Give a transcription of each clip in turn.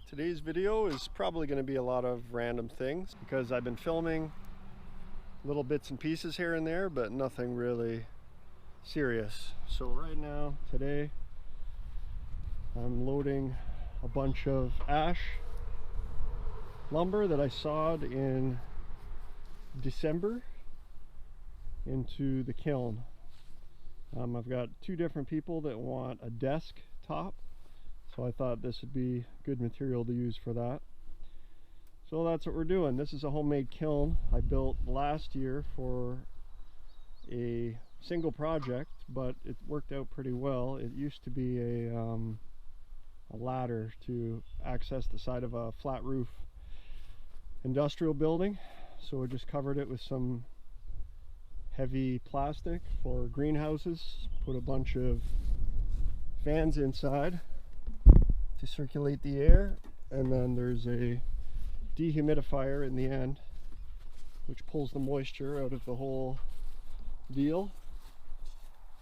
Today's video is probably going to be a lot of random things because I've been filming little bits and pieces here and there, but nothing really serious. So right now, today, I'm loading a bunch of ash lumber that I sawed in December into the kiln. I've got two different people that want a desk top, so I thought this would be good material to use for that. So that's what we're doing. This is a homemade kiln I built last year for a single project, but it worked out pretty well. It used to be a ladder to access the side of a flat roof industrial building, so we just covered it with some heavy plastic for greenhouses, put a bunch of fans inside to circulate the air, and then there's a dehumidifier in the end which pulls the moisture out of the whole deal,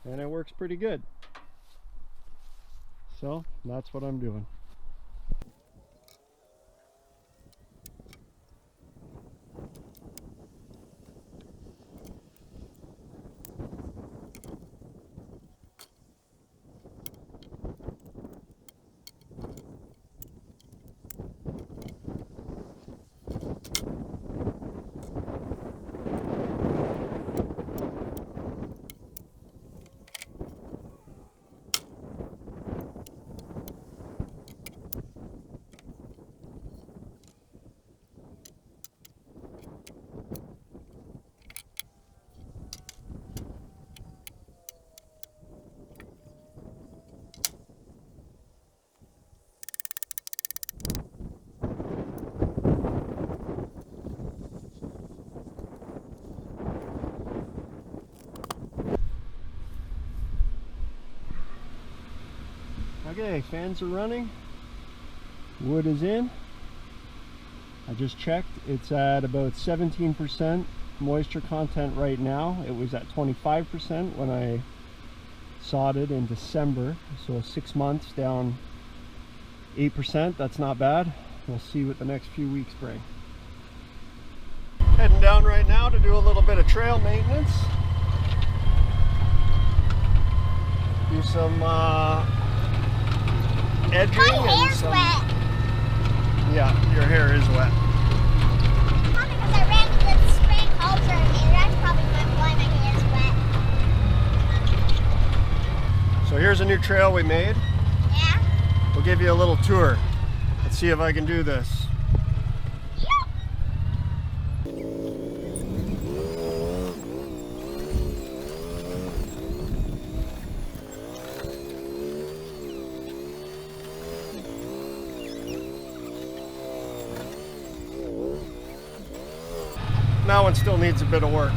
and it works pretty good. So that's what I'm doing. Okay, fans are running, wood is in. I just checked, it's at about 17% moisture content right now. It was at 25% when I sawed it in December, so 6 months down 8%. That's not bad. We'll see what the next few weeks bring. Heading down right now to do a little bit of trail maintenance. Do some edging. My hair's wet. Yeah, your hair is wet. Probably because I ran into the spring culture and that's probably why my hair's wet. So here's a new trail we made. Yeah? We'll give you a little tour. Let's see if I can do this. That one still needs a bit of work.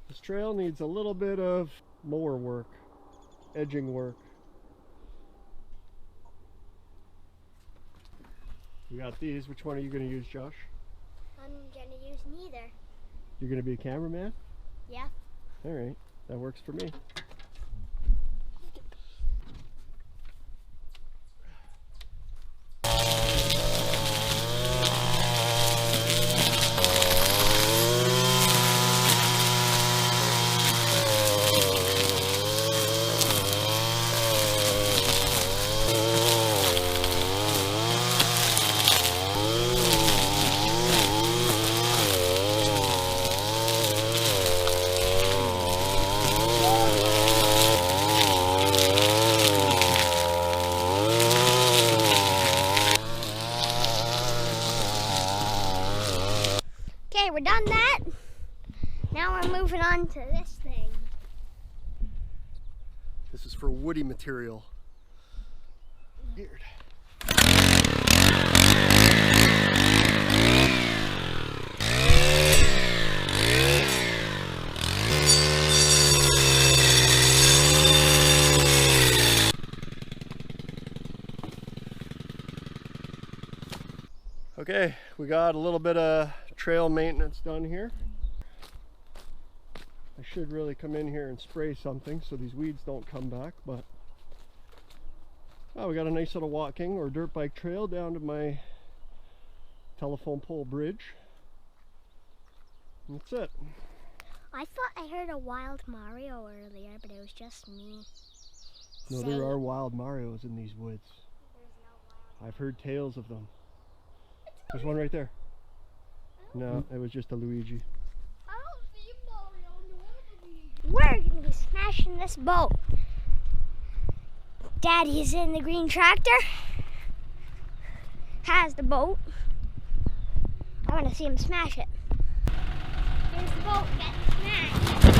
This trail needs a little bit of mower work, edging work. We got these. Which one are you going to use, Josh? I'm gonna use neither. You're going to be a cameraman? Yeah. All right, that works for me. Okay, we're done that. Now we're moving on to this thing. This is for woody material. Weird. Okay, we got a little bit of trail maintenance done here. I should really come in here and spray something so these weeds don't come back, but Oh, we got a nice little walking or dirt bike trail down to my telephone pole bridge. That's it. I thought I heard a wild Mario earlier, but it was just me. No, there are wild Marios in these woods. There's no wild. I've heard tales of them. There's one right there. No, it was just a Luigi. I don't see Mario nor Luigi. We're gonna be smashing this boat. Daddy's in the green tractor. Has the boat. I want to see him smash it. Here's the boat getting smashed.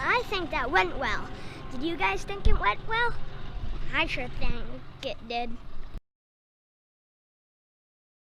I think that went well. Did you guys think it went well? I sure think it did.